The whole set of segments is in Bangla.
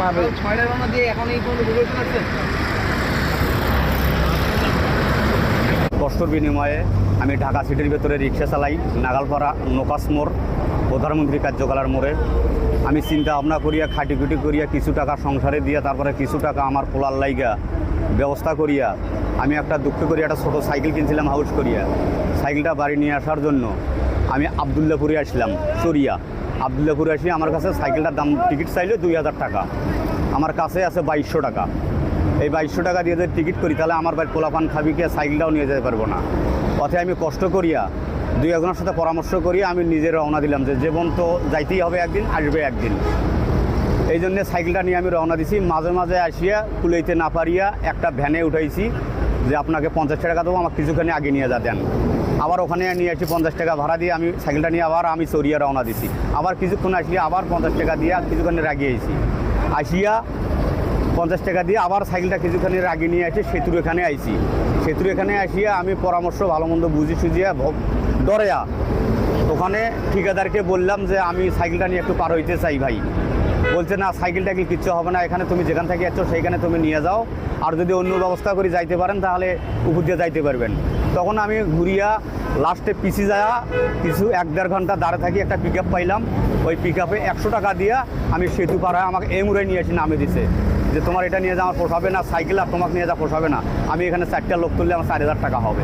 পাবে। 6টায় রওনা দিয়ে এখন এই পর্যন্ত ঘুরে চলে আসছেন? কষ্টর বিনিময়ে আমি ঢাকা সিটির ভেতরে রিক্সা চালাই, নাগালপাড়া নোকাস মোড়, প্রধানমন্ত্রী কার্যালয়ের মোড়ে। আমি চিন্তা ভাবনা করিয়া খাটিকুটি করিয়া কিছু টাকা সংসারে দিয়া তারপরে কিছু টাকা আমার পোলার লাইগা ব্যবস্থা করিয়া আমি একটা দুঃখ করিয়া একটা ছোটো সাইকেল কিনছিলাম হাউস করিয়া। সাইকেলটা বাড়ি নিয়ে আসার জন্য আমি আবদুল্লাপুরে আসলাম চরিয়া। আবদুল্লাপুরে আসি আমার কাছে সাইকেলটার দাম টিকিট চাইলে 2000 টাকা, আমার কাছে আছে 2200 টাকা। এই 2200 টাকা দিয়ে যদি টিকিট করি তাহলে আমার বাড়ির পোলাপান খাবিকে সাইকেলটাও নিয়ে যেতে পারবো না। পথে আমি কষ্ট করিয়া দুই একজনের সাথে পরামর্শ করিয়া আমি নিজে রওনা দিলাম যে জীবন তো যাইতেই হবে একদিন, আসবে একদিন। এই জন্যে সাইকেলটা নিয়ে আমি রওনা দিছি। মাঝে মাঝে আসিয়া কুলাইতে না পারিয়া একটা ভ্যানে উঠাইছি যে আপনাকে 50 টাকা দেবো, আমাকে কিছুখানি আগে নিয়ে যা দেন। আবার ওখানে নিয়ে আসি 50 টাকা ভাড়া দিয়ে আমি সাইকেলটা নিয়ে আবার আমি চরিয়া রওনা দিছি। আবার কিছুক্ষণ আসিয়া আবার 50 টাকা দিয়ে কিছুখানি রাগিয়েছি। আসিয়া 50 টাকা দিয়ে আবার সাইকেলটা কিছুখানি রাগি নিয়ে আসি সেতুর এখানে আইছি। সেতুর এখানে আসিয়া আমি পরামর্শ ভালো মন্দ বুঝি সুঝিয়া ডরেয়া ওখানে ঠিকাদারকে বললাম যে আমি সাইকেলটা নিয়ে একটু পার হইতে চাই ভাই। বলছে না, সাইকেলটা কি কিচ্ছু হবে না, এখানে তুমি যেখান থেকে যাচ্ছ সেইখানে তুমি নিয়ে যাও, আর যদি অন্য ব্যবস্থা করে যাইতে পারেন তাহলে উপর দিয়ে যাইতে পারবেন। তখন আমি ঘুরিয়া লাস্টে পিছিয়ে যাওয়া কিছু 1-1.5 ঘন্টা দাঁড়ে থাকি, একটা পিক আপ পাইলাম। ওই পিক আপে 100 টাকা দিয়া আমি সেতু পার হয়ে আমাকে এই মুড়ে নিয়ে এসে নামে দিছে যে তোমার এটা নিয়ে যাওয়া পোষাবে না, সাইকেল আর তোমাকে নিয়ে যা পোষাবে না। আমি এখানে 4টা লোক তুললে আমার 4000 টাকা হবে,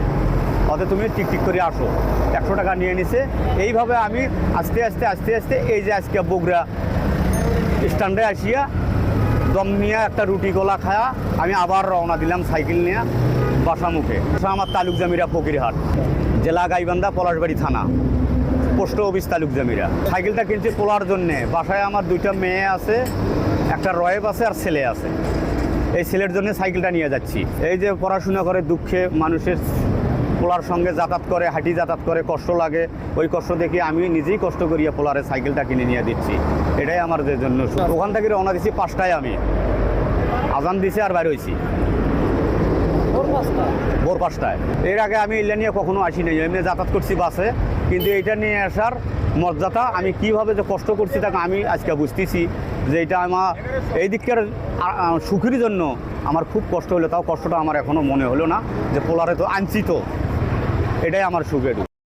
অতএব তুমি টিকটিক করে আসো। 100 টাকা নিয়ে নিছে। এইভাবে আমি আস্তে আস্তে আস্তে আস্তে এই যে আজকে বগুড়া স্ট্যান্ডে আসিয়া দম নিয়ে একটা রুটি গোলা খায়া আমি আবার রওনা দিলাম সাইকেল নিয়ে বাসামুখে। আমার তালুক জামিরা ফকিরহাট, জেলা গাইবান্ধা, পলাশবাড়ি থানা, পোস্ট অফিস তালুক জামিরা। সাইকেলটা কিনছি পোলার জন্যে। বাসায় আমার 2টা মেয়ে আছে, একটা রয়েব আছে আর ছেলে আছে। এই ছেলের জন্য সাইকেলটা নিয়ে যাচ্ছি। এই যে পড়াশোনা করে দুঃখে মানুষের পোলার সঙ্গে যাতায়াত করে, হাঁটি যাতায়াত করে, কষ্ট লাগে। ওই কষ্ট দেখে আমি নিজেই কষ্ট করিয়া পোলারে সাইকেলটা কিনে নিয়ে দিচ্ছি। এটাই আমার জন্য। ওখান থেকে রওনা দিচ্ছি 5টায়, আমি আজান দিছি আর বাইরে হয়েছি ভোর 5টায়। এর আগে আমি এগুলো নিয়ে কখনো আসি নাই, এমনি যাতায়াত করছি বাসে। কিন্তু এইটা নিয়ে আসার মর্যাদা আমি কীভাবে যে কষ্ট করছি তাকে আমি আজকে বুঝতেছি যে এটা আমার এই দিককার সুখের জন্য আমার খুব কষ্ট হলো। তাও কষ্টটা আমার এখনও মনে হলো না যে পোলারে তো আনছি, তো এটাই আমার সুখের।